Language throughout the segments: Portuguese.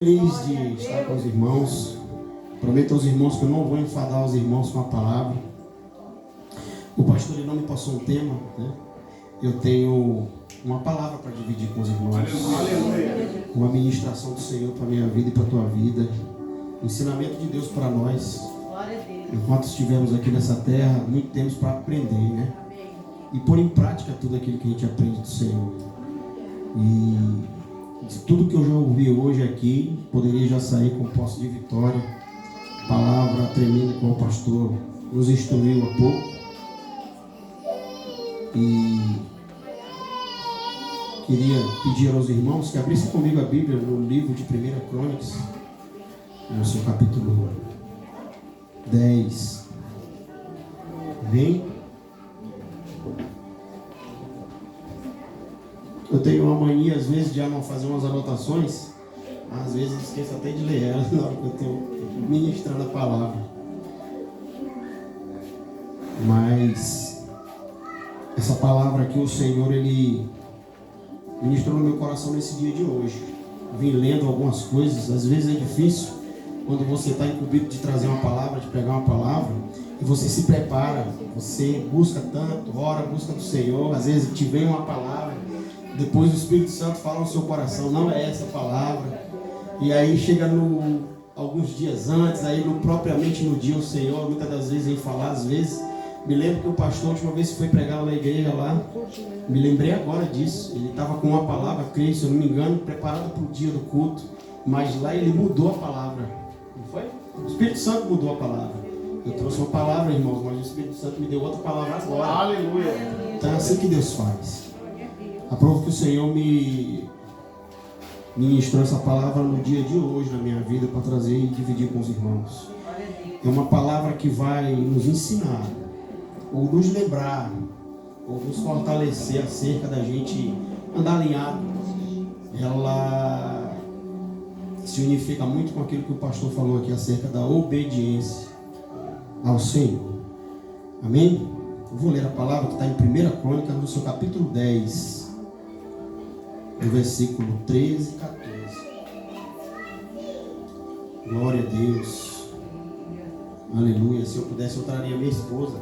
Feliz de estar com os irmãos. Prometo aos irmãos que eu não vou enfadar os irmãos com a palavra. O pastor ele não me passou um tema, né? Eu tenho uma palavra para dividir com os irmãos. Aleluia. Uma ministração do Senhor para a minha vida e para a tua vida. Um ensinamento de Deus para nós. Enquanto estivermos aqui nessa terra, muito temos para aprender, né? E pôr em prática tudo aquilo que a gente aprende do Senhor. E de tudo que eu já ouvi hoje aqui, poderia já sair com posse de vitória. Palavra tremenda que o pastor nos instruiu há pouco. E queria pedir aos irmãos que abrissem comigo a Bíblia no livro de 1 Crônicas, no seu capítulo 10. Vem. Eu tenho uma mania, às vezes, de não fazer umas anotações. Às vezes esqueço até de ler elas na hora que eu estou ministrando a palavra. Mas essa palavra aqui, o Senhor, Ele ministrou no meu coração nesse dia de hoje. Vim lendo algumas coisas. Às vezes é difícil quando você está incumbido de trazer uma palavra, de pegar uma palavra, e você se prepara, você busca tanto, ora, busca do Senhor. Às vezes te vem uma palavra, depois o Espírito Santo fala no seu coração, não é essa palavra. E aí chega alguns dias antes, aí propriamente no dia o Senhor, muitas das vezes vem falar, às vezes. Me lembro que o pastor, a última vez que foi pregar na igreja lá, me lembrei agora disso. Ele estava com uma palavra, creio, se eu não me engano, preparado para o dia do culto. Mas lá ele mudou a palavra. Não foi? O Espírito Santo mudou a palavra. Eu trouxe uma palavra, irmãos, mas o Espírito Santo me deu outra palavra agora. Aleluia! Então é assim que Deus faz. Aprovo que o Senhor me ministrou essa palavra no dia de hoje na minha vida para trazer e dividir com os irmãos. É uma palavra que vai nos ensinar, ou nos lembrar, ou nos fortalecer acerca da gente andar alinhado. Ela se unifica muito com aquilo que o pastor falou aqui acerca da obediência ao Senhor. Amém? Eu vou ler a palavra que está em 1 Crônica, no seu capítulo 10. No versículo 13 e 14. Glória a Deus. Aleluia. Se eu pudesse, eu traria minha esposa.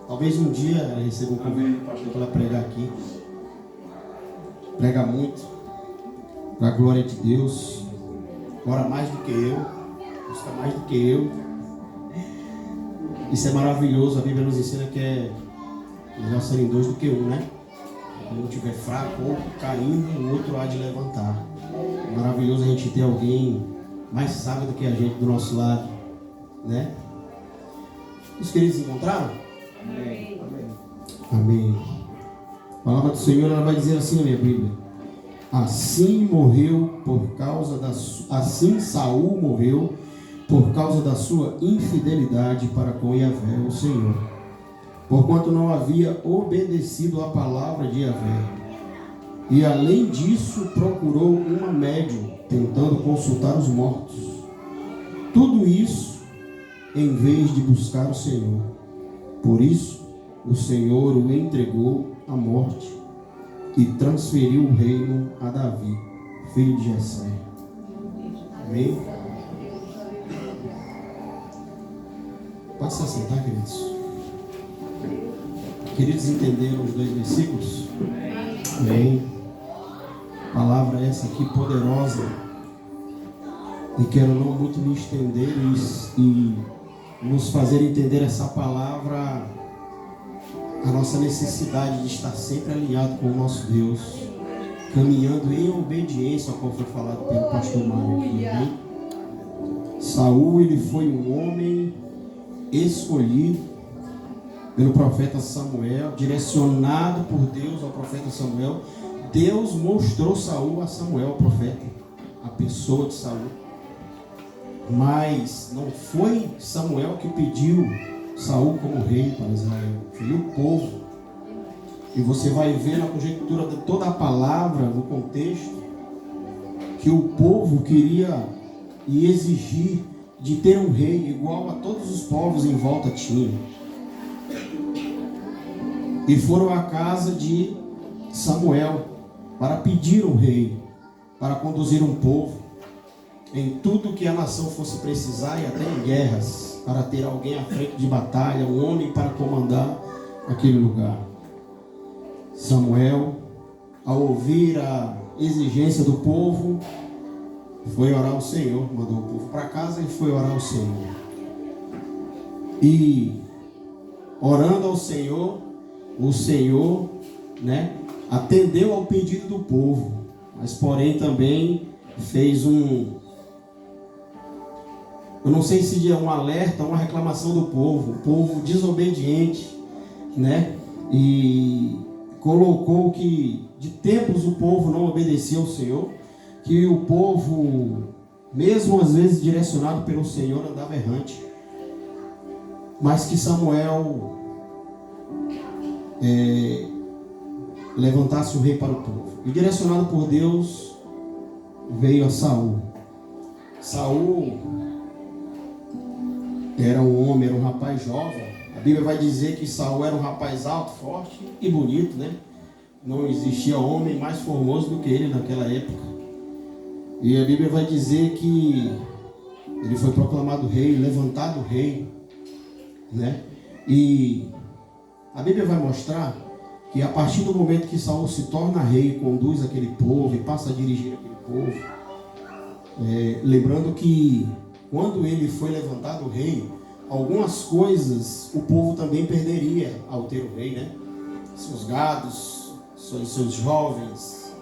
Talvez um dia ela receba um convite do pastor para ela pregar aqui. Prega muito. Para a glória de Deus. Ora mais do que eu. Busca mais do que eu. Isso é maravilhoso. A Bíblia nos ensina que é melhor serem dois do que um, né? Quando um estiver fraco ou caindo, o outro há de levantar. É maravilhoso a gente ter alguém mais sábio do que a gente do nosso lado, né? Os queridos encontraram? Amém. Amém. A palavra do Senhor ela vai dizer assim na minha Bíblia: assim Saul morreu por causa da sua infidelidade para com Yahvé, o Senhor, porquanto não havia obedecido à palavra de Yahvé. E além disso, procurou uma médium, tentando consultar os mortos. Tudo isso em vez de buscar o Senhor. Por isso, o Senhor o entregou à morte e transferiu o reino a Davi, filho de Jessé. Amém? Pode se assentar, queridos. Queridos, entenderam os dois versículos? Amém. Palavra essa aqui poderosa. E quero não muito me estender e nos fazer entender essa palavra, a nossa necessidade de estar sempre alinhado com o nosso Deus, caminhando em obediência ao que foi falado pelo pastor Mário aqui. Amém? Saul, ele foi um homem escolhido pelo profeta Samuel, direcionado por Deus ao profeta Samuel. Deus mostrou Saul a Samuel, o profeta, a pessoa de Saul. Mas não foi Samuel que pediu Saul como rei para Israel, foi o povo. E você vai ver na conjectura de toda a palavra, no contexto, que o povo queria e exigir de ter um rei igual a todos os povos em volta tinham. E foram à casa de Samuel para pedir um rei, para conduzir um povo. em tudo que a nação fosse precisar e até em guerras, para ter alguém à frente de batalha, um homem para comandar aquele lugar. Samuel, ao ouvir a exigência do povo, foi orar ao Senhor, mandou o povo para casa e foi orar ao Senhor. E orando ao Senhor, o Senhor, atendeu ao pedido do povo, mas porém também fez eu não sei se é um alerta, uma reclamação do povo, o povo desobediente, e colocou que de tempos o povo não obedecia ao Senhor, que o povo, mesmo às vezes direcionado pelo Senhor, andava errante, mas que Samuel levantasse o rei para o povo. E direcionado por Deus, veio a Saul. Saul era um homem, era um rapaz jovem. A Bíblia vai dizer que Saul era um rapaz alto, forte e bonito, Não existia homem mais formoso do que ele naquela época. E a Bíblia vai dizer que ele foi proclamado rei, levantado rei, E a Bíblia vai mostrar que a partir do momento que Saul se torna rei, conduz aquele povo e passa a dirigir aquele povo, lembrando que quando ele foi levantado rei, algumas coisas o povo também perderia ao ter o rei, Seus gados, seus jovens,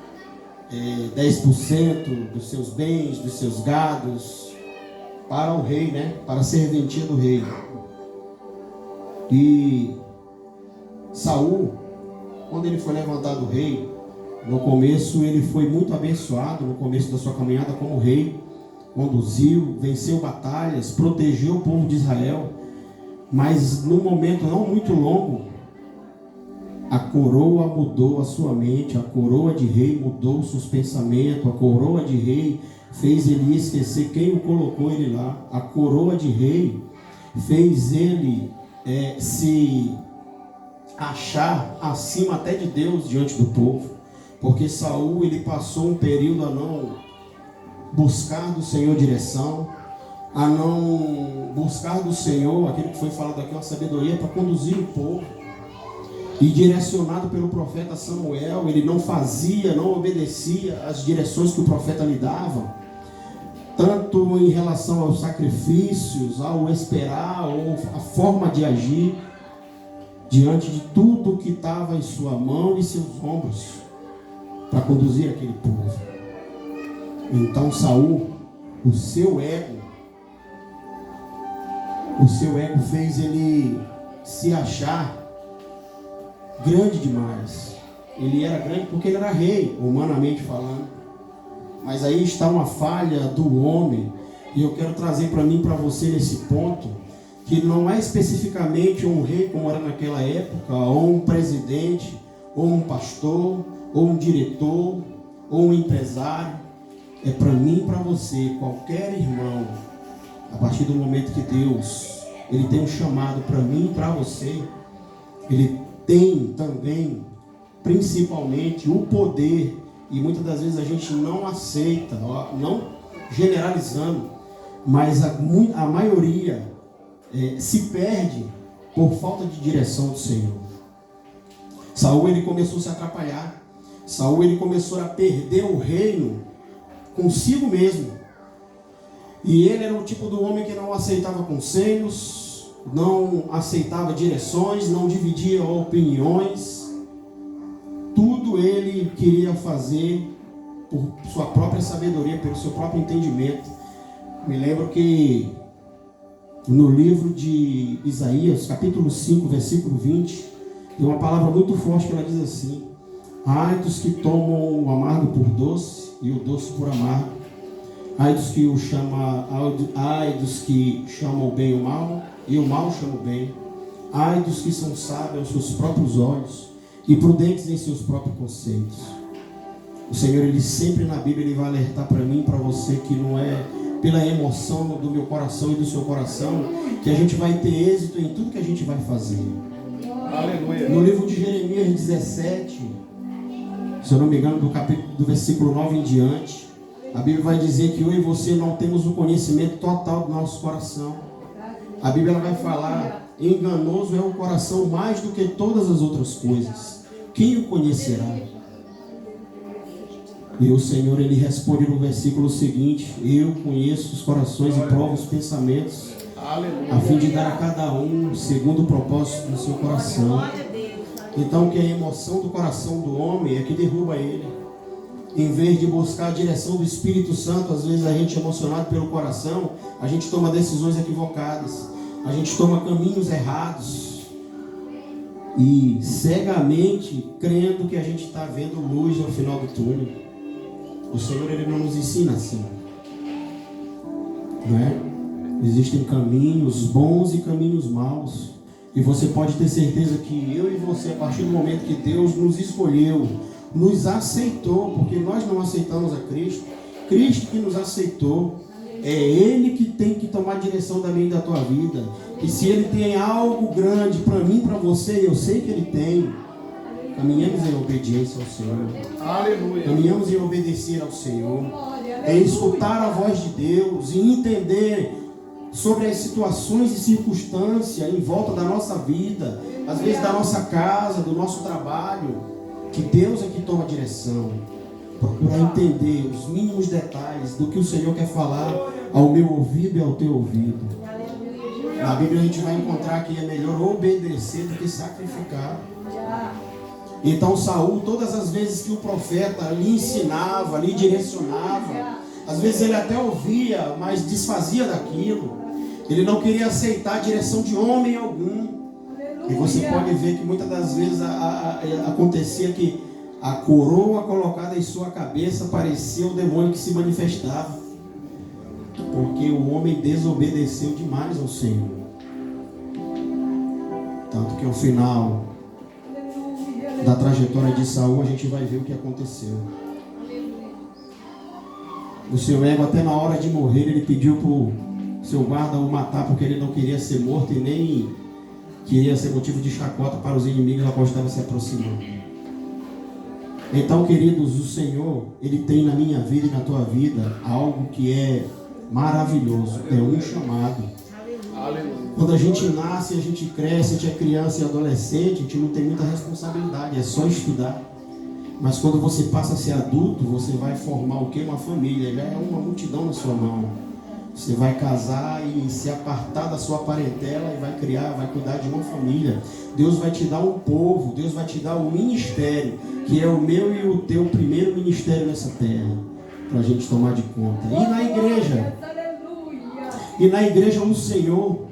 10% dos seus bens, dos seus gados, para o rei, para a serventia do rei. E Saul, quando ele foi levantado rei, no começo ele foi muito abençoado, no começo da sua caminhada como rei, conduziu, venceu batalhas, protegeu o povo de Israel, mas num momento não muito longo, a coroa mudou a sua mente, a coroa de rei mudou seus pensamentos, a coroa de rei fez ele esquecer quem o colocou ele lá, a coroa de rei fez ele se achar acima até de Deus diante do povo, porque Saul ele passou um período a não buscar do Senhor direção, a não buscar do Senhor aquilo que foi falado aqui, uma sabedoria para conduzir o povo. E direcionado pelo profeta Samuel, ele não fazia, não obedecia às direções que o profeta lhe dava, tanto em relação aos sacrifícios, ao esperar, ou a forma de agir diante de tudo que estava em sua mão e seus ombros para conduzir aquele povo. Então Saul, o seu ego fez ele se achar grande demais. Ele era grande porque ele era rei, humanamente falando. Mas aí está uma falha do homem, e eu quero trazer para mim, para você nesse ponto, que não é especificamente um rei como era naquela época, ou um presidente, ou um pastor, ou um diretor, ou um empresário. É para mim e para você, qualquer irmão, a partir do momento que Deus ele tem um chamado para mim e para você, ele tem também, principalmente, o poder, e muitas das vezes a gente não aceita, não generalizando, mas a maioria se perde por falta de direção do Senhor. Saul ele começou a se atrapalhar, Saul ele começou a perder o reino consigo mesmo, e ele era o tipo do homem que não aceitava conselhos, não aceitava direções, não dividia opiniões, tudo ele queria fazer por sua própria sabedoria, pelo seu próprio entendimento. Me lembro que no livro de Isaías, capítulo 5, versículo 20, tem uma palavra muito forte que ela diz assim: ai dos que tomam o amargo por doce e o doce por amargo, ai dos que chamam o bem o mal e o mal chama o bem, ai dos que são sábios aos seus próprios olhos e prudentes em seus próprios conceitos. O Senhor, ele sempre na Bíblia, ele vai alertar para mim e para você que não é pela emoção do meu coração e do seu coração que a gente vai ter êxito em tudo que a gente vai fazer. Aleluia. No livro de Jeremias 17, se eu não me engano, do versículo 9 em diante, A Bíblia vai dizer que eu e você não temos o conhecimento total do nosso coração. A Bíblia vai falar, enganoso é o coração mais do que todas as outras coisas. Quem o conhecerá? E o Senhor, Ele responde no versículo seguinte: eu conheço os corações e provo os pensamentos, a fim de dar a cada um segundo o propósito do seu coração. Então, que a emoção do coração do homem é que derruba ele. Em vez de buscar a direção do Espírito Santo, às vezes a gente é emocionado pelo coração, a gente toma decisões equivocadas, a gente toma caminhos errados e cegamente crendo que a gente está vendo luz no final do túnel. O Senhor, Ele não nos ensina assim, não é? Existem caminhos bons e caminhos maus, e você pode ter certeza que eu e você, a partir do momento que Deus nos escolheu, nos aceitou, porque nós não aceitamos a Cristo, Cristo que nos aceitou, é Ele que tem que tomar a direção da minha e da tua vida. E se Ele tem algo grande para mim, para você, eu sei que Ele tem. Caminhamos em obediência ao Senhor. Aleluia. Caminhamos em obedecer ao Senhor, em escutar a voz de Deus, em entender sobre as situações e circunstâncias em volta da nossa vida, às vezes da nossa casa, do nosso trabalho. Que Deus é que toma a direção. Procurar entender os mínimos detalhes do que o Senhor quer falar ao meu ouvido e ao teu ouvido. Na Bíblia a gente vai encontrar que é melhor obedecer do que sacrificar. Então Saul, todas as vezes que o profeta lhe ensinava, lhe direcionava, às vezes ele até ouvia, mas desfazia daquilo. Ele não queria aceitar a direção de homem algum. E você pode ver que muitas das vezes acontecia que a coroa colocada em sua cabeça parecia o demônio que se manifestava. Porque o homem desobedeceu demais ao Senhor. Tanto que ao final da trajetória de Saul a gente vai ver o que aconteceu. O seu ego, até na hora de morrer, ele pediu para o seu guarda o matar, porque ele não queria ser morto e nem queria ser motivo de chacota para os inimigos a qual estava se aproximando. Então, queridos, o Senhor, Ele tem na minha vida e na tua vida algo que é maravilhoso, é um chamado. Quando a gente nasce, a gente cresce, a gente é criança e adolescente, a gente não tem muita responsabilidade, é só estudar. Mas quando você passa a ser adulto, você vai formar o quê? Uma família, já é uma multidão na sua mão. Você vai casar e se apartar da sua parentela e vai criar, vai cuidar de uma família. Deus vai te dar um povo, Deus vai te dar um ministério, que é o meu e o teu primeiro ministério nessa terra, para a gente tomar de conta. E na igreja o Senhor,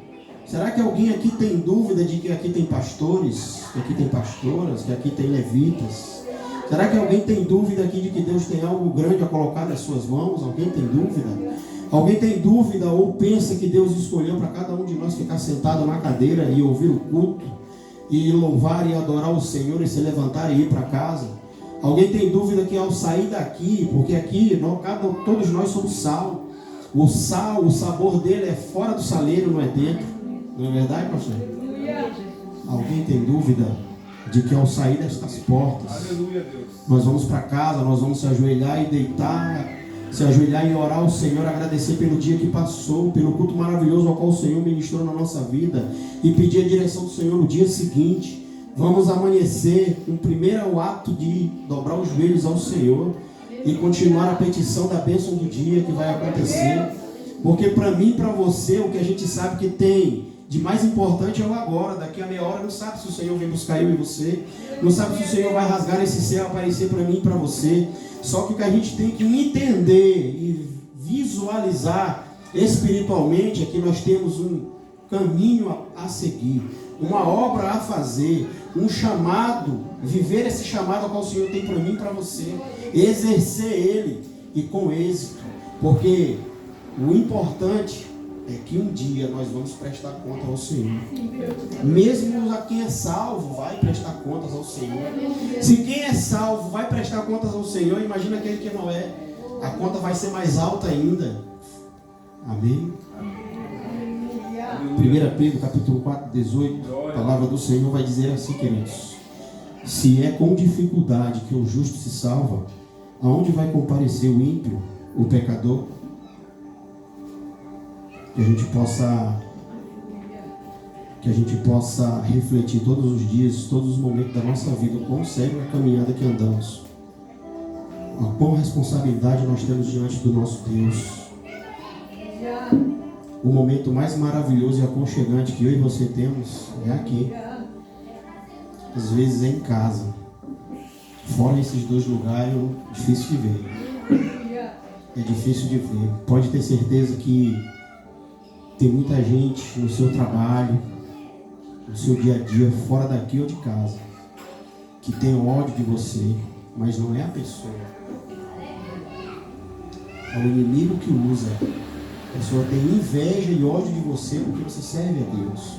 será que alguém aqui tem dúvida de que aqui tem pastores, que aqui tem pastoras, que aqui tem levitas? Será que alguém tem dúvida aqui de que Deus tem algo grande a colocar nas suas mãos? Alguém tem dúvida? Alguém tem dúvida ou pensa que Deus escolheu para cada um de nós ficar sentado na cadeira e ouvir o culto, e louvar e adorar o Senhor e se levantar e ir para casa? Alguém tem dúvida que ao sair daqui, porque aqui todos nós somos sal. O sal, o sabor dele é fora do saleiro, não é dentro. Não é verdade, pastor? Alguém tem dúvida de que ao sair destas portas, nós vamos para casa, nós vamos se ajoelhar e deitar, se ajoelhar e orar ao Senhor, agradecer pelo dia que passou, pelo culto maravilhoso ao qual o Senhor ministrou na nossa vida, e pedir a direção do Senhor no dia seguinte. Vamos amanhecer com o primeiro ato de dobrar os joelhos ao Senhor e continuar a petição da bênção do dia que vai acontecer. Porque para mim e para você, o que a gente sabe que tem de mais importante é o agora. Daqui a meia hora não sabe se o Senhor vem buscar eu e você, não sabe se o Senhor vai rasgar esse céu, aparecer para mim e para você. Só que o que a gente tem que entender e visualizar espiritualmente é que nós temos um caminho a seguir, uma obra a fazer, um chamado, viver esse chamado que o Senhor tem para mim e para você, exercer ele e com êxito, porque o importante é que um dia nós vamos prestar conta ao Senhor. Mesmo a quem é salvo vai prestar contas ao Senhor. Se quem é salvo vai prestar contas ao Senhor, imagina aquele que não é. A conta vai ser mais alta ainda. Amém? 1 Pedro capítulo 4, 18, a palavra do Senhor vai dizer assim, queridos: se é com dificuldade que o justo se salva, aonde vai comparecer o ímpio? o pecador, que a gente possa refletir todos os dias, todos os momentos da nossa vida, o quão sério é a caminhada que andamos, a quão responsabilidade nós temos diante do nosso Deus. O momento mais maravilhoso e aconchegante que eu e você temos é aqui, às vezes é em casa. Fora esses dois lugares, é difícil de ver. É difícil de ver. Pode ter certeza que tem muita gente no seu trabalho, no seu dia a dia, fora daqui ou de casa, que tem ódio de você, mas não é a pessoa. É o inimigo que usa. A pessoa tem inveja e ódio de você porque você serve a Deus.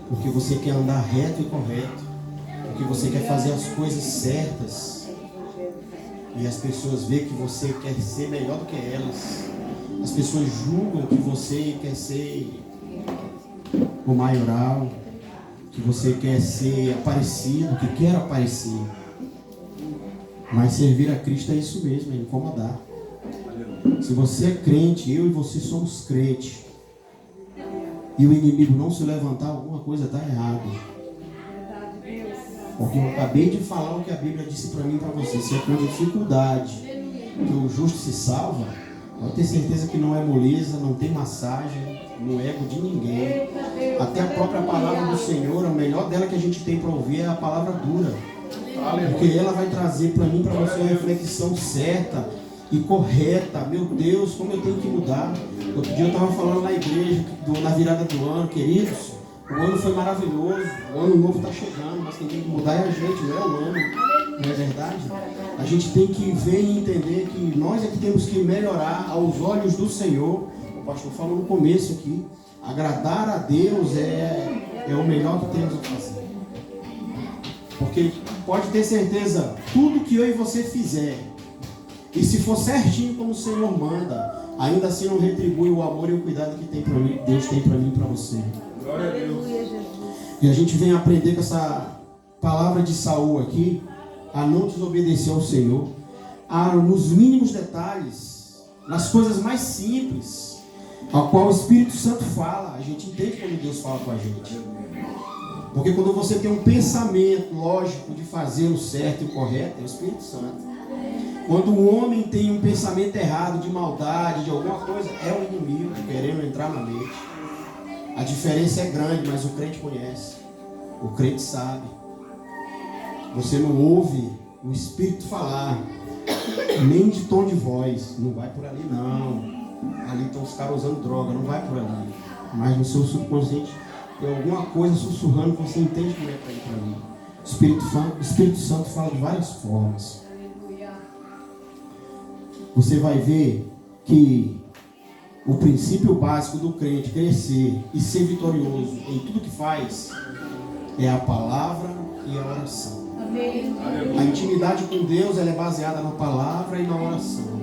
Porque você quer andar reto e correto. Porque você quer fazer as coisas certas. E as pessoas veem que você quer ser melhor do que elas. As pessoas julgam que você quer ser o maioral, que você quer ser aparecido, que quer aparecer. Mas servir a Cristo é isso mesmo, é incomodar. Se você é crente, eu e você somos crentes, e o inimigo não se levantar, alguma coisa está errada. Porque eu acabei de falar o que a Bíblia disse para mim e para você. Se é com dificuldade que o justo se salva, pode ter certeza que não é moleza, não tem massagem no ego de ninguém. Até a própria palavra do Senhor, a melhor dela que a gente tem para ouvir é a palavra dura. Porque ela vai trazer para mim e para você uma reflexão certa e correta. Meu Deus, como eu tenho que mudar. Outro dia eu estava falando na igreja, na virada do ano, queridos, o ano foi maravilhoso, o ano novo está chegando, mas quem tem que mudar é a gente, não é o ano, não é verdade? A gente tem que ver e entender que nós é que temos que melhorar aos olhos do Senhor. O pastor falou no começo aqui, agradar a Deus é o melhor que temos a fazer. Porque pode ter certeza, tudo que eu e você fizer, e se for certinho como o Senhor manda, ainda assim não retribui o amor e o cuidado que tem para mim, Deus tem para mim e para você. Glória a Deus. E a gente vem aprender com essa palavra de Saul aqui, a não desobedecer ao Senhor, nos mínimos detalhes, nas coisas mais simples, a qual o Espírito Santo fala. A gente entende quando Deus fala com a gente. Porque quando você tem um pensamento lógico de fazer o certo e o correto, é o Espírito Santo. Quando o homem tem um pensamento errado, de maldade, de alguma coisa, é o inimigo querendo entrar na mente. A diferença é grande, mas o crente conhece. O crente sabe. Você não ouve o Espírito falar, nem de tom de voz. Não vai por ali, não. Ali estão os caras usando droga, não vai por ali. Mas no seu subconsciente tem alguma coisa sussurrando que você entende que não é para ir por ali. O Espírito Santo fala de várias formas. Você vai ver que o princípio básico do crente crescer e ser vitorioso em tudo que faz é a palavra e a oração. Amém. A intimidade com Deus ela é baseada na palavra e na oração.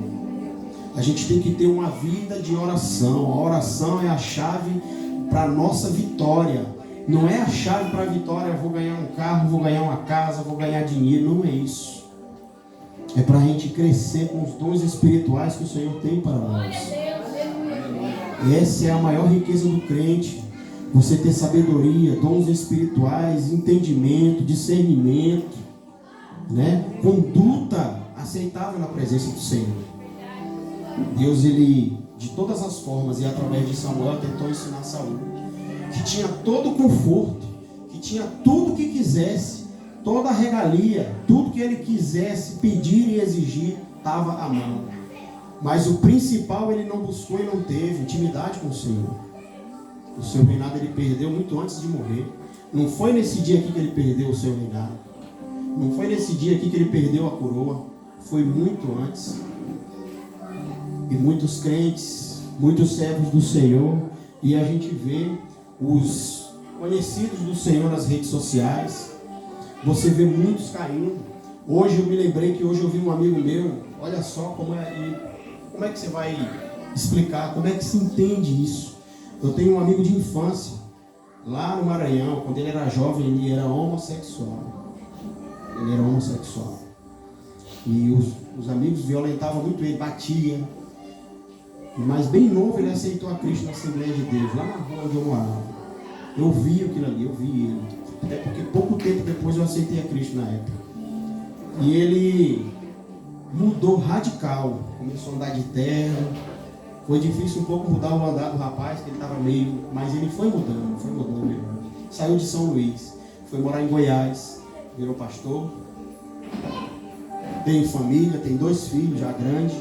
A gente tem que ter uma vida de oração. A oração é a chave para a nossa vitória. Não é a chave para a vitória, eu vou ganhar um carro, vou ganhar uma casa, vou ganhar dinheiro. Não é isso. É para a gente crescer com os dons espirituais que o Senhor tem para nós. Essa é a maior riqueza do crente. Você ter sabedoria, dons espirituais, entendimento, discernimento, né? Conduta aceitável na presença do Senhor. Deus, ele, de todas as formas e através de Samuel, tentou ensinar Saul que tinha todo o conforto, que tinha tudo o que quisesse, toda a regalia, tudo que ele quisesse pedir e exigir, estava à mão. Mas o principal ele não buscou e não teve, intimidade com o Senhor. O seu reinado ele perdeu muito antes de morrer. Não foi nesse dia aqui que ele perdeu o seu reinado. Não foi nesse dia aqui que ele perdeu a coroa. Foi muito antes. E muitos crentes, muitos servos do Senhor, e a gente vê os conhecidos do Senhor nas redes sociais. Você vê muitos caindo. Hoje eu me lembrei que hoje eu vi um amigo meu. Olha só como é que você vai explicar, como é que se entende isso. Eu tenho um amigo de infância, lá no Maranhão, quando ele era jovem, ele era homossexual. Ele era homossexual. E os amigos violentavam muito ele, batia. Mas bem novo ele aceitou a Cristo na Assembleia de Deus, lá na rua onde eu morava. Eu vi aquilo ali, eu vi ele. Até porque pouco tempo depois eu aceitei a Cristo na época. E ele mudou radical. Começou a andar de terno. Foi difícil um pouco mudar o andar do rapaz, que ele estava meio... Mas ele foi mudando mesmo. Saiu de São Luís, foi morar em Goiás, virou pastor. Tem família, tem 2 filhos já grandes.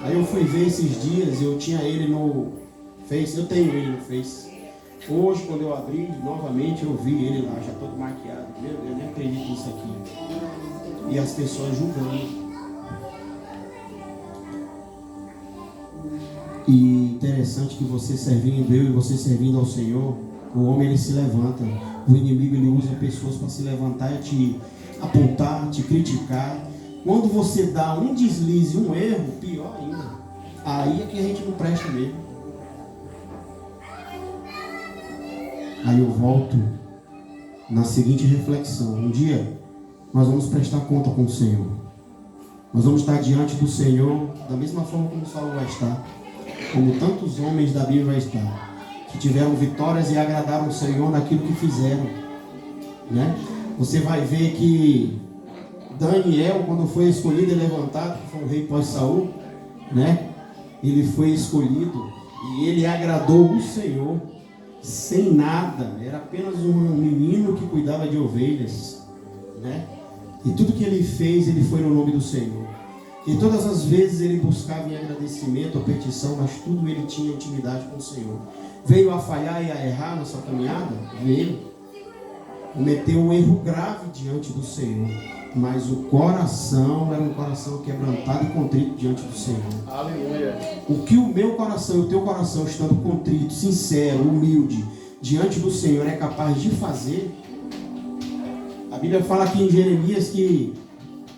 Aí eu fui ver esses dias, eu tinha ele no Face, eu tenho ele no Face. Hoje, quando eu abri novamente, eu vi ele lá, já todo maquiado. Meu Deus, eu nem acredito nisso aqui. E as pessoas julgando. E interessante que você servindo, eu e você servindo ao Senhor, o homem ele se levanta. O inimigo ele usa pessoas para se levantar e te apontar, te criticar. Quando você dá um deslize, um erro, pior ainda. Aí é que a gente não presta mesmo. Aí eu volto na seguinte reflexão. Um dia nós vamos prestar conta com o Senhor. Nós vamos estar diante do Senhor da mesma forma como Saulo vai estar. Como tantos homens da Bíblia vai estar. Que tiveram vitórias e agradaram o Senhor naquilo que fizeram. Né? Você vai ver que Daniel, quando foi escolhido e levantado, que foi o rei pós-Saul, né? Ele foi escolhido e ele agradou o Senhor sem nada. Era apenas um menino que cuidava de ovelhas, né? E tudo que ele fez, ele foi no nome do Senhor. E todas as vezes ele buscava em agradecimento ou petição, mas tudo ele tinha intimidade com o Senhor. Veio a falhar e a errar na sua caminhada? Veio. Cometeu um erro grave diante do Senhor. Mas o coração era um coração quebrantado e contrito diante do Senhor. Aleluia. O que o meu coração e o teu coração, estando contrito, sincero, humilde, diante do Senhor, é capaz de fazer. A Bíblia fala aqui em Jeremias que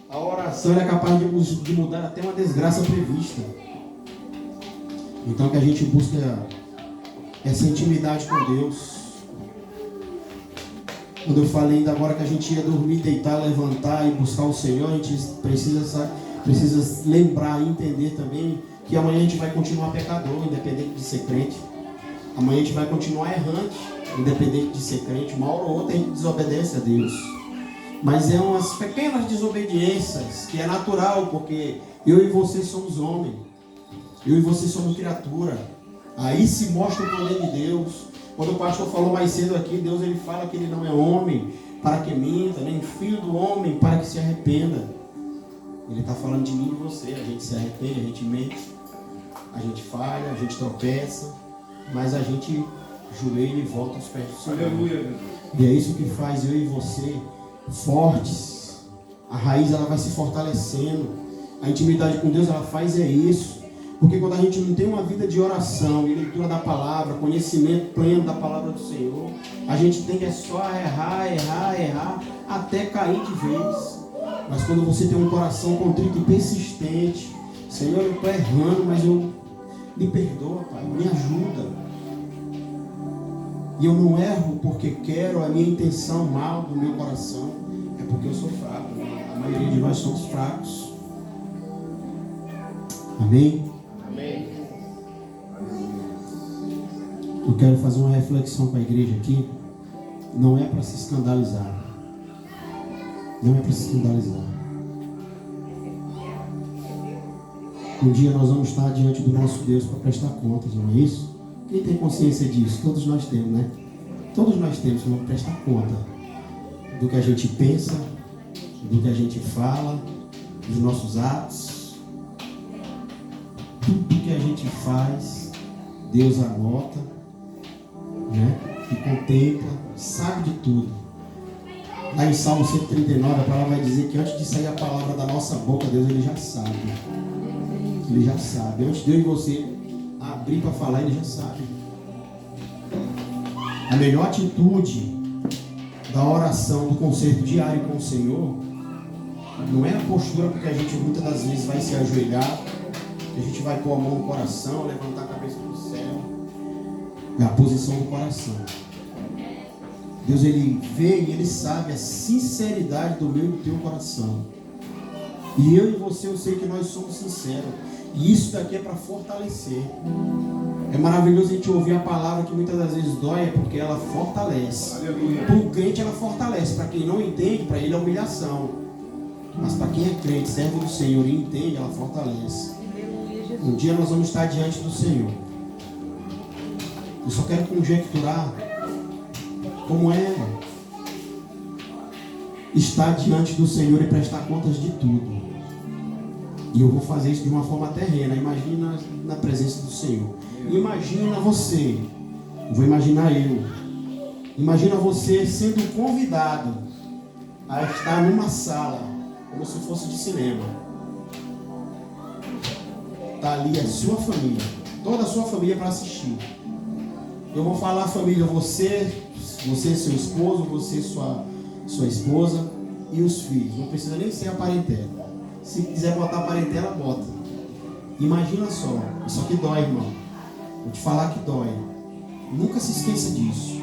a oração é capaz de mudar até uma desgraça prevista. Então que a gente busque essa intimidade com Deus. Quando eu falei ainda agora que a gente ia dormir, deitar, levantar e buscar o Senhor, a gente precisa lembrar e entender também que amanhã a gente vai continuar pecador, independente de ser crente. Amanhã a gente vai continuar errante, independente de ser crente. Uma hora ou outra a gente desobedece a Deus. Mas é umas pequenas desobediências que é natural, porque eu e você somos homens. Eu e você somos criatura. Aí se mostra o poder de Deus. Quando o pastor falou mais cedo aqui, Deus ele fala que ele não é homem para que minta, nem filho do homem para que se arrependa. Ele está falando de mim e de você. A gente se arrepende, a gente mente, a gente falha, a gente tropeça, mas a gente joelha e volta aos pés do Senhor. Aleluia. E é isso que faz eu e você fortes. A raiz ela vai se fortalecendo. A intimidade com Deus ela faz isso. Porque quando a gente não tem uma vida de oração e leitura da palavra, conhecimento pleno da palavra do Senhor, a gente tende só a errar, até cair de vez. Mas quando você tem um coração contrito e persistente, Senhor, eu estou errando, mas me perdoa, Pai, me ajuda. E eu não erro porque quero, a minha intenção mal do meu coração é porque eu sou fraco. A maioria de nós somos fracos. Amém? Eu quero fazer uma reflexão com a igreja aqui. Não é para se escandalizar. Não é para se escandalizar. Um dia nós vamos estar diante do nosso Deus para prestar contas, não é isso? Quem tem consciência disso? Todos nós temos, né? Todos nós temos que prestar conta do que a gente pensa, do que a gente fala, dos nossos atos. Tudo que a gente faz, Deus anota, né? E contempla, sabe de tudo. Lá em Salmo 139, a palavra vai dizer que antes de sair a palavra da nossa boca, Deus ele já sabe. Ele já sabe. Antes de eu e você abrir para falar, ele já sabe. A melhor atitude da oração, do concerto diário com o Senhor, não é a postura, porque a gente muitas das vezes vai se ajoelhar, a gente vai pôr a mão no coração, levantar a cabeça para o céu. É a posição do coração. Deus ele vê e ele sabe a sinceridade do meu e do teu coração. E eu e você, eu sei que nós somos sinceros. E isso daqui é para fortalecer. É maravilhoso a gente ouvir a palavra que muitas das vezes dói, é porque ela fortalece. Para o crente ela fortalece. Para quem não entende, para ele é humilhação. Mas para quem é crente, servo do Senhor e entende, ela fortalece. Um dia nós vamos estar diante do Senhor. Eu só quero conjecturar como é estar diante do Senhor e prestar contas de tudo. E eu vou fazer isso de uma forma terrena. Imagina na presença do Senhor. Imagina você. Vou imaginar eu. Imagina você sendo convidado a estar numa sala, como se fosse de cinema. Está ali a sua família. Toda a sua família para assistir. Eu vou falar família, você, seu esposo, você, sua esposa e os filhos. Não precisa nem ser a parentela. Se quiser botar a parentela, bota. Imagina só. Isso aqui dói, irmão. Vou te falar que dói. Nunca se esqueça disso.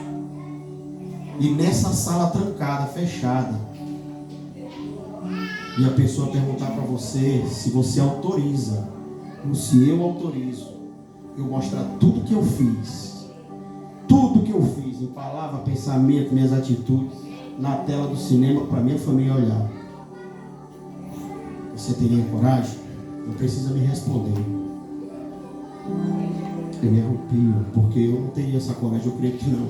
E nessa sala trancada, fechada, e a pessoa perguntar para você se você autoriza, ou se eu autorizo, eu mostrar tudo que eu fiz. Tudo que eu fiz, em palavra, pensamento, minhas atitudes, na tela do cinema para minha família olhar. Você teria coragem? Não precisa me responder. Eu me arrepio, porque eu não teria essa coragem, eu creio que não.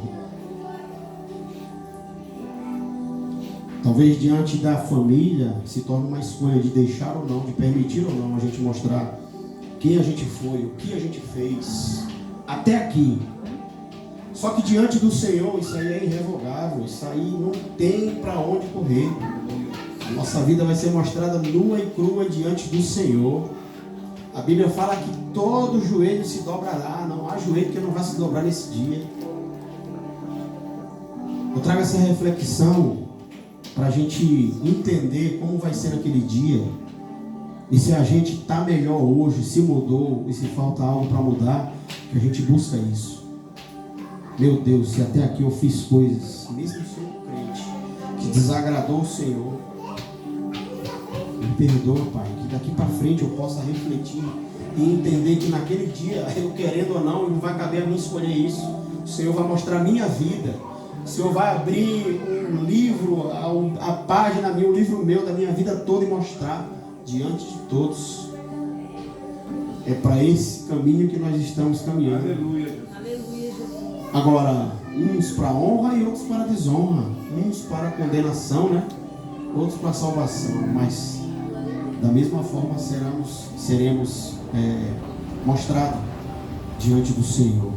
Talvez diante da família se torne uma escolha de deixar ou não, de permitir ou não a gente mostrar quem a gente foi, o que a gente fez, até aqui. Só que diante do Senhor, isso aí é irrevogável, isso aí não tem para onde correr. A nossa vida vai ser mostrada nua e crua diante do Senhor. A Bíblia fala que todo joelho se dobrará. Não há joelho que não vai se dobrar nesse dia. Eu trago essa reflexão para a gente entender como vai ser naquele dia. E se a gente está melhor hoje, se mudou, e se falta algo para mudar, que a gente busca isso. Meu Deus, se até aqui eu fiz coisas, mesmo sendo crente, que desagradou o Senhor, me perdoa, Pai, que daqui para frente eu possa refletir e entender que naquele dia, eu querendo ou não, não vai caber a mim escolher isso. O Senhor vai mostrar a minha vida. O Senhor vai abrir um livro, a página minha, um livro meu da minha vida toda e mostrar diante de todos. É para esse caminho que nós estamos caminhando. Aleluia. Agora, uns para honra e outros para desonra. Uns para condenação, né? Outros para salvação. Mas da mesma forma seremos mostrados diante do Senhor.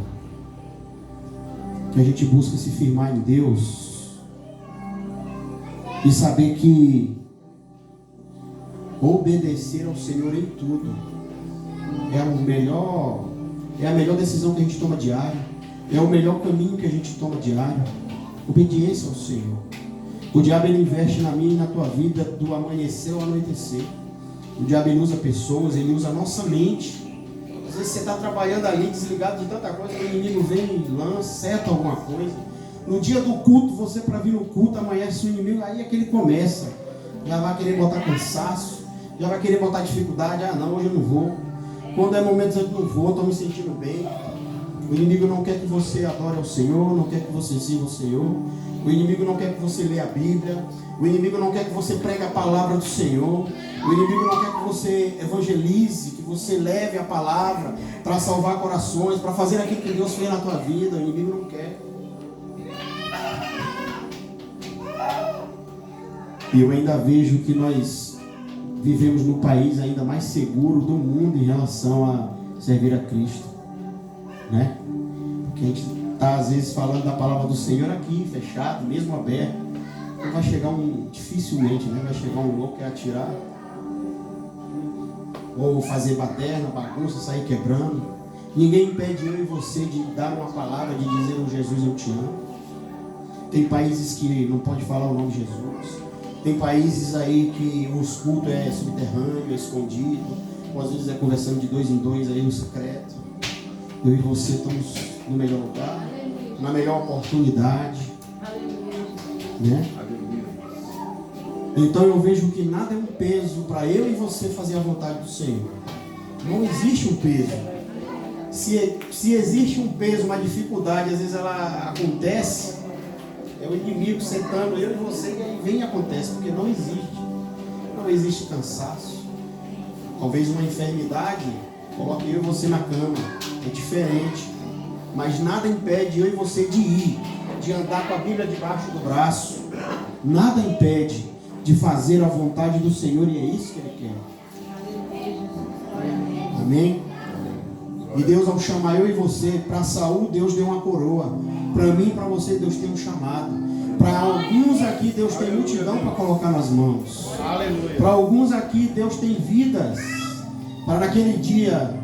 Que a gente busca se firmar em Deus e saber que obedecer ao Senhor em tudo é a melhor decisão que a gente toma diário, é o melhor caminho que a gente toma diário. Obediência ao Senhor. O diabo ele investe na minha e na tua vida do amanhecer ao anoitecer. O diabo ele usa pessoas, ele usa a nossa mente. Às vezes você está trabalhando ali, desligado de tanta coisa, o inimigo vem e lança, seta alguma coisa. No dia do culto, você para vir no culto, amanhece o inimigo, aí é que ele começa. Já vai querer botar cansaço, já vai querer botar dificuldade. Ah não, hoje eu não vou. Quando é momento eu não vou, estou me sentindo bem. O inimigo não quer que você adore ao Senhor, não quer que você sirva ao Senhor. O inimigo não quer que você leia a Bíblia. O inimigo não quer que você pregue a palavra do Senhor. O inimigo não quer que você evangelize, que você leve a palavra para salvar corações, para fazer aquilo que Deus fez na tua vida. O inimigo não quer. E eu ainda vejo que nós vivemos no país ainda mais seguro do mundo em relação a servir a Cristo, né? Porque a gente está às vezes falando da palavra do Senhor aqui, fechado, mesmo aberto. Não vai chegar dificilmente, né? Vai chegar um louco que vai atirar, ou fazer baderna, bagunça, sair quebrando. Ninguém impede eu e você de dar uma palavra, de dizer oh, Jesus eu te amo. Tem países que não pode falar o nome de Jesus. Tem países aí que os cultos é subterrâneo, é escondido, ou às vezes é conversando de 2 em 2 aí no secreto. Eu e você estamos no melhor lugar, na melhor oportunidade, né? Então eu vejo que nada é um peso para eu e você fazer a vontade do Senhor. Não existe um peso. Se existe um peso, uma dificuldade, às vezes ela acontece, é o inimigo sentando eu e você, e aí vem e acontece, porque não existe cansaço. Talvez uma enfermidade coloque eu e você na cama, é diferente, mas nada impede eu e você de ir, de andar com a Bíblia debaixo do braço, nada impede de fazer a vontade do Senhor, e é isso que Ele quer. Amém? E Deus, ao chamar eu e você, para Saul, Deus deu uma coroa. Para mim e para você, Deus tem um chamado. Para alguns aqui, Deus tem multidão para colocar nas mãos. Para alguns aqui, Deus tem vidas. Para naquele dia,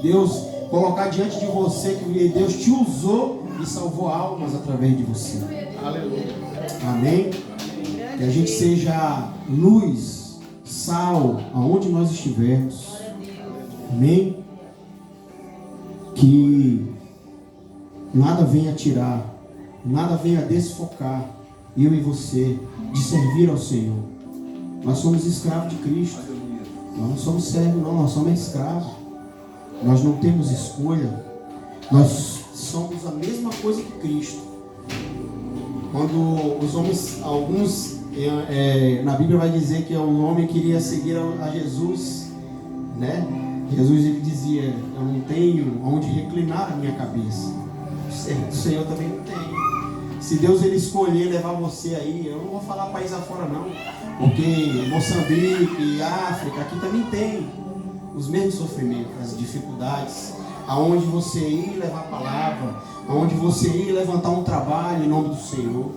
Deus colocar diante de você que Deus te usou e salvou almas através de você. Aleluia. Amém? Que a gente seja luz, sal, aonde nós estivermos. Amém? Que nada venha tirar, nada venha desfocar eu e você de servir ao Senhor. Nós somos escravos de Cristo. Nós não somos servos, não, nós somos escravos. Nós não temos escolha. Nós somos a mesma coisa que Cristo. Quando os homens, alguns na Bíblia vai dizer que um homem queria seguir a Jesus, né? Jesus ele dizia: eu não tenho onde reclinar a minha cabeça. O Senhor também não tem. Se Deus ele escolher levar você aí, eu não vou falar país afora não, porque Moçambique, África, aqui também tem os mesmos sofrimentos, as dificuldades, aonde você ir levar a palavra, aonde você ir levantar um trabalho em nome do Senhor.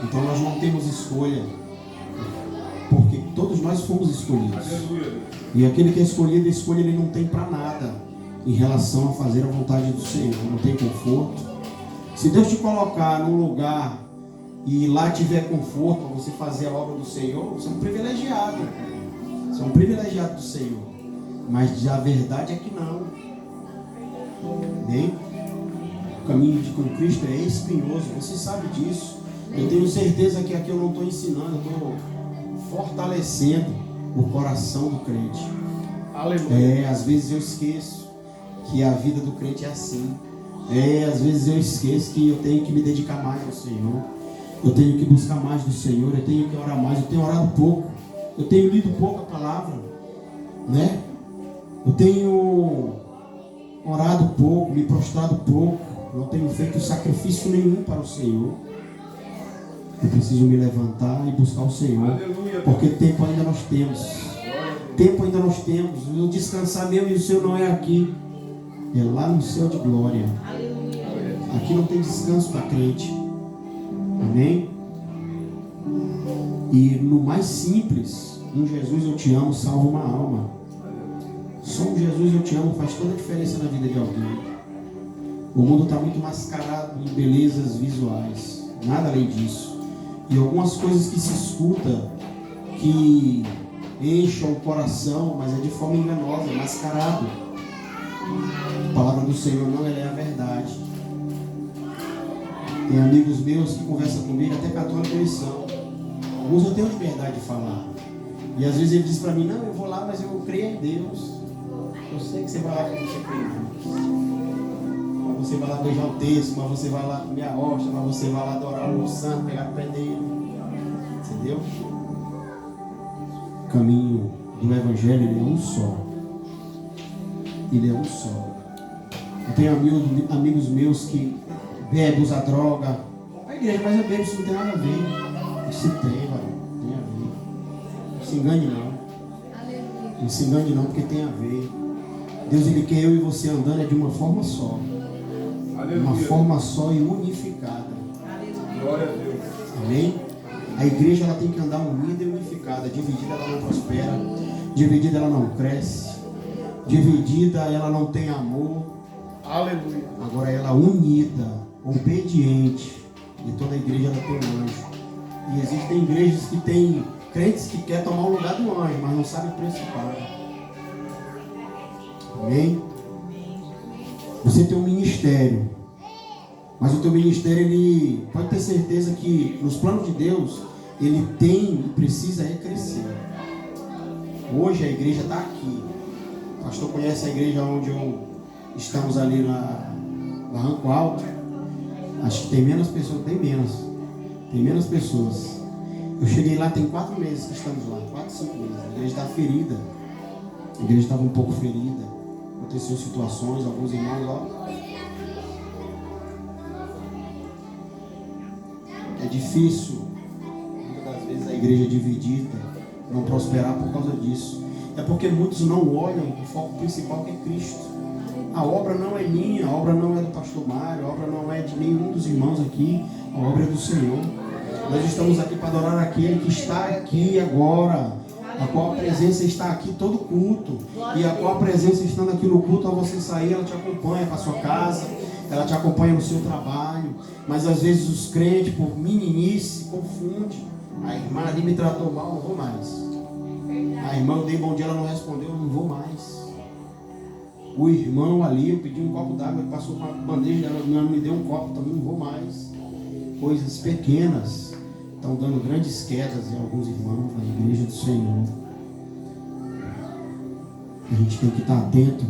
Então nós não temos escolha, porque todos nós fomos escolhidos. E aquele que é escolhido, a escolha ele não tem para nada em relação a fazer a vontade do Senhor. Não tem conforto. Se Deus te colocar num lugar e lá tiver conforto para você fazer a obra do Senhor, você é um privilegiado. Você é um privilegiado do Senhor. Mas a verdade é que não. Amém? O caminho com Cristo é espinhoso. Você sabe disso. Eu tenho certeza que aqui eu não estou ensinando, eu estou fortalecendo o coração do crente. Aleluia. Às vezes eu esqueço que a vida do crente é assim. Às vezes eu esqueço que eu tenho que me dedicar mais ao Senhor. Eu tenho que buscar mais do Senhor. Eu tenho que orar mais. Eu tenho orado pouco. Eu tenho lido pouco a palavra, né? Eu tenho orado pouco, me prostrado pouco. Não tenho feito sacrifício nenhum para o Senhor. Eu preciso me levantar e buscar o Senhor. Aleluia. Porque tempo ainda nós temos. Tempo ainda nós temos. O descansar meu e o seu não é aqui. É lá no céu de glória. Aleluia. Aqui não tem descanso para crente. Amém? E no mais simples, um Jesus eu te amo, salva uma alma. Só um Jesus eu te amo faz toda a diferença na vida de alguém. O mundo está muito mascarado em belezas visuais. Nada além disso. E algumas coisas que se escuta, que enchem o coração, mas é de forma enganosa, mascarado. A palavra do Senhor não, ela é a verdade. Tem amigos meus que conversam comigo, até católicos eles são. Alguns eu tenho liberdade de falar. E às vezes ele diz para mim: não, eu vou lá, mas eu creio em Deus. Eu sei que você vai lá que você crê em Deus. Mas você vai lá beijar o texto, mas você vai lá comer a hóstia, mas você vai lá adorar o santo, pegar o pé dele. Entendeu? O caminho do Evangelho ele é um só. Ele é um só. Eu tenho amigos meus que bebem, usam droga. A igreja, mas eu bebo, isso não tem nada a ver. Isso tem, velho. Tem a ver. Não se engane não. Não se engane não, porque tem a ver. Deus ele quer eu e você andando de uma forma só. Uma forma só e unificada. Glória a Deus. Amém? A igreja ela tem que andar unida e unificada. Dividida ela não prospera. Dividida ela não cresce. Dividida ela não tem amor. Aleluia. Agora ela unida, obediente. E toda a igreja ela tem um anjo. E existem igrejas que têm crentes que querem tomar o lugar do anjo, mas não sabem o preço que paga. Amém? Você tem um ministério, mas o teu ministério, ele pode ter certeza que nos planos de Deus, ele tem e precisa crescer. Hoje a igreja está aqui. O pastor conhece a igreja onde estamos ali na Barranco Alto. Acho que tem menos pessoas, tem menos pessoas. Eu cheguei lá tem 4 meses que estamos lá, 4, 5 meses. A igreja está ferida. A igreja estava um pouco ferida. Aconteceu situações, alguns irmãos, ó. É difícil, muitas das vezes, a igreja dividida não prosperar por causa disso. É porque muitos não olham o foco principal, que é Cristo. A obra não é minha, a obra não é do pastor Mário, a obra não é de nenhum dos irmãos aqui, a obra é do Senhor. Nós estamos aqui para adorar aquele que está aqui agora, a qual a presença está aqui todo culto, e a qual a presença estando aqui no culto, ao você sair, ela te acompanha para a sua casa, ela te acompanha no seu trabalho. Mas às vezes os crentes, por meninice, confundem. A irmã ali me tratou mal, não vou mais. A irmã, eu dei bom dia, ela não respondeu, eu não vou mais. O irmão ali, eu pedi um copo d'água, ele passou com a bandeja, ela não me deu um copo, também não vou mais. Coisas pequenas estão dando grandes quedas em alguns irmãos na igreja do Senhor. A gente tem que estar atento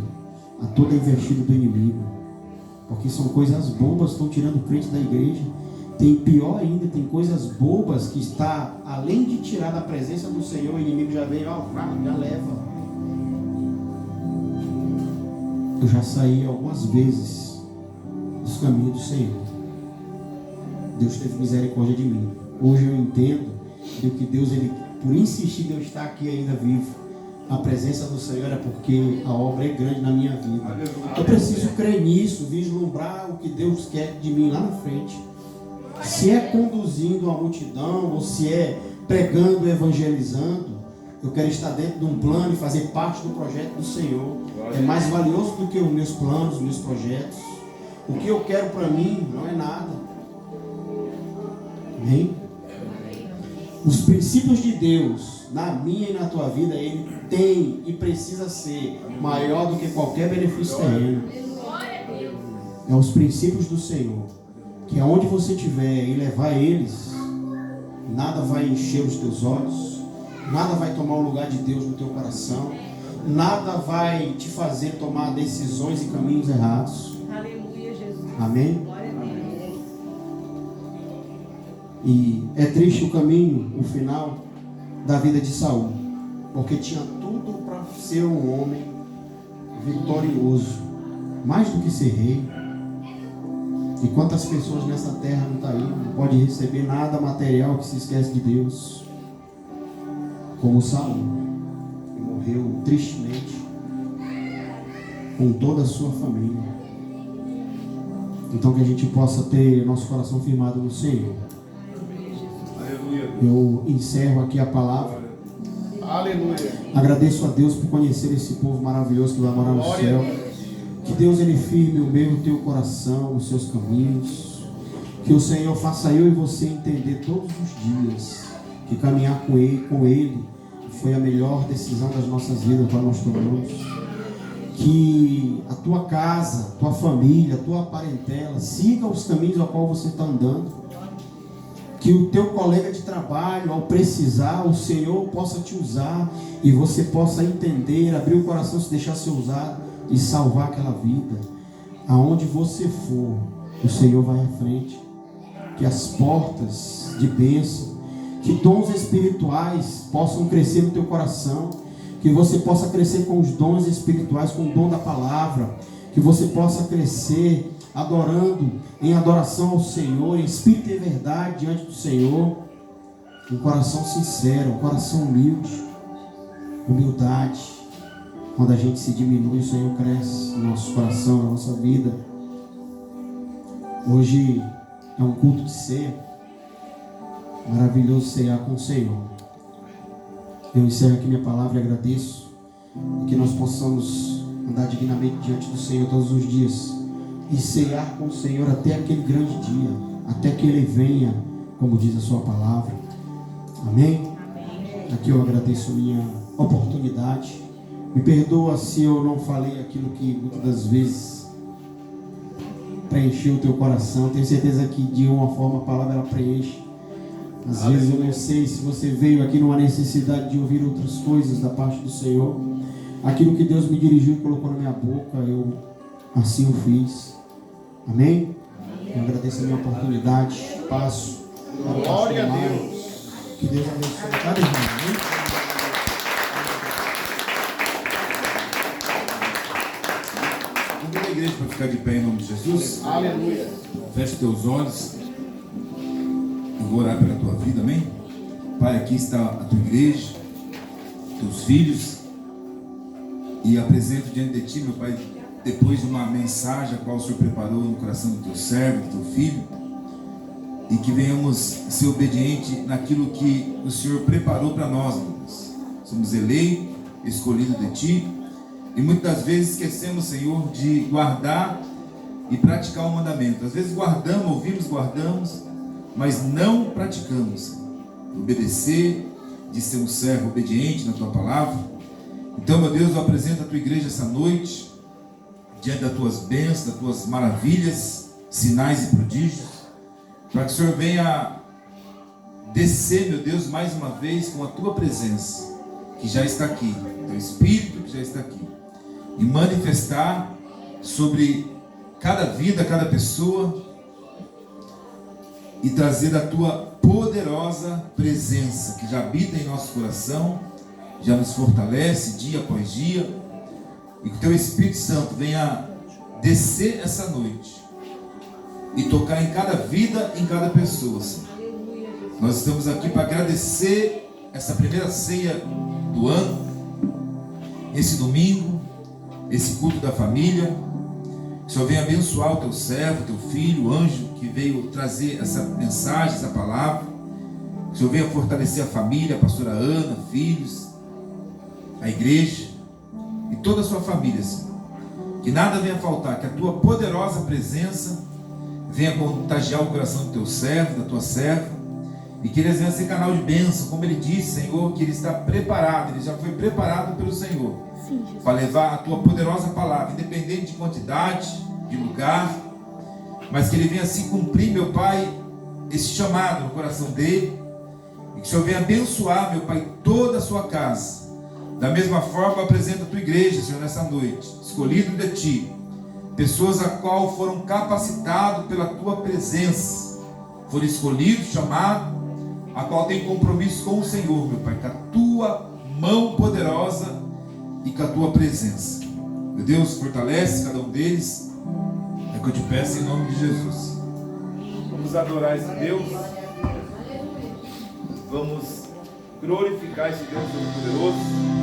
a toda investida do inimigo, porque são coisas bobas que estão tirando o crente da igreja. Tem pior ainda, tem coisas bobas que está, além de tirar da presença do Senhor, o inimigo já vem, ó, já leva. Eu já saí algumas vezes dos caminhos do Senhor. Deus teve misericórdia de mim. Hoje eu entendo que Deus, ele, por insistir de eu estar aqui ainda vivo, a presença do Senhor é porque a obra é grande na minha vida. Eu preciso crer nisso, vislumbrar o que Deus quer de mim lá na frente. Se é conduzindo a multidão, ou se é pregando, evangelizando, eu quero estar dentro de um plano e fazer parte do projeto do Senhor. É mais valioso do que os meus planos, os meus projetos. O que eu quero para mim não é nada. Amém? Os princípios de Deus na minha e na tua vida, ele tem e precisa ser maior do que qualquer benefício terreno. É os princípios do Senhor, que aonde você estiver e levar eles, nada vai encher os teus olhos, nada vai tomar o lugar de Deus no teu coração, nada vai te fazer tomar decisões e caminhos errados. Aleluia, Jesus. Amém? Glória a Deus. E é triste o caminho, o final da vida de Saul, porque tinha tudo para ser um homem vitorioso, mais do que ser rei. E quantas pessoas nessa terra não estão aí, não pode receber nada material, que se esquece de Deus, como Saul, que morreu tristemente com toda a sua família. Então que a gente possa ter nosso coração firmado no Senhor. Eu encerro aqui a palavra. Aleluia. Agradeço a Deus por conhecer esse povo maravilhoso que vai morar no céu. Que Deus, ele firme o meu e o teu coração, os seus caminhos. Que o Senhor faça eu e você entender todos os dias que caminhar com Ele foi a melhor decisão das nossas vidas para nós tomamos. Que a tua casa, tua família, tua parentela siga os caminhos ao qual você está andando. Que o teu colega de trabalho, ao precisar, o Senhor possa te usar e você possa entender, abrir o coração, se deixar ser usado e salvar aquela vida. Aonde você for, o Senhor vai à frente. Que as portas de bênção, que dons espirituais possam crescer no teu coração, que você possa crescer com os dons espirituais, com o dom da palavra, que você possa crescer adorando, em adoração ao Senhor, em espírito e verdade diante do Senhor, um coração sincero, um coração humilde, humildade. Quando a gente se diminui, o Senhor cresce no nosso coração, na nossa vida. Hoje é um culto de ceia, maravilhoso cear com o Senhor. Eu encerro aqui minha palavra e agradeço que nós possamos andar dignamente diante do Senhor todos os dias e cear com o Senhor até aquele grande dia, até que Ele venha, como diz a sua palavra. Amém? Aqui eu agradeço a minha oportunidade. Me perdoa se eu não falei aquilo que muitas das vezes preencheu o teu coração. Tenho certeza que de uma forma a palavra ela preenche. Às vezes eu não sei se você veio aqui numa necessidade de ouvir outras coisas da parte do Senhor. Aquilo que Deus me dirigiu e colocou na minha boca, assim eu fiz. Amém? Eu agradeço a minha oportunidade. Passo. Glória a Deus. Que Deus abençoe cada irmão. Amém? Convido a igreja para ficar de pé em nome de Jesus. Aleluia. Feche teus olhos. Eu vou orar pela tua vida, amém? Pai, aqui está a tua igreja, teus filhos, e apresento diante de ti, meu Pai, depois de uma mensagem a qual o Senhor preparou no coração do teu servo, do teu filho, e que venhamos ser obedientes naquilo que o Senhor preparou para nós, meu Deus. Somos eleitos, escolhidos de ti, e muitas vezes esquecemos, Senhor, de guardar e praticar o mandamento. Às vezes guardamos, ouvimos, guardamos, mas não praticamos. Obedecer, de ser um servo obediente na tua palavra. Então, meu Deus, eu apresento a tua igreja essa noite, diante das tuas bênçãos, das tuas maravilhas, sinais e prodígios, para que o Senhor venha descer, meu Deus, mais uma vez com a tua presença, que já está aqui, teu Espírito que já está aqui, e manifestar sobre cada vida, cada pessoa, e trazer a tua poderosa presença que já habita em nosso coração, já nos fortalece dia após dia, e que o teu Espírito Santo venha descer essa noite e tocar em cada vida, em cada pessoa, Senhor. Nós estamos aqui para agradecer essa primeira ceia do ano, esse domingo, esse culto da família. Que o Senhor venha abençoar o teu servo, teu filho, o anjo que veio trazer essa mensagem, essa palavra. Que o Senhor venha fortalecer a família, a pastora Ana, filhos, a igreja e toda a sua família, Senhor. Que nada venha faltar, que a tua poderosa presença venha contagiar o coração do teu servo, da tua serva, e que eles venham ser canal de bênção, como ele disse, Senhor, que ele está preparado, ele já foi preparado pelo Senhor, para levar a tua poderosa palavra, independente de quantidade, de lugar, mas que ele venha se cumprir, meu Pai, esse chamado no coração dele, e que o Senhor venha abençoar, meu Pai, toda a sua casa. Da mesma forma, apresenta a tua igreja, Senhor, nessa noite, escolhido de ti, pessoas a qual foram capacitados pela tua presença, foram escolhidos, chamados, a qual tem compromisso com o Senhor, meu Pai, com a tua mão poderosa e com a tua presença. Meu Deus, fortalece cada um deles, é o que eu te peço em nome de Jesus. Vamos adorar esse Deus, vamos glorificar esse Deus Todo-Poderoso.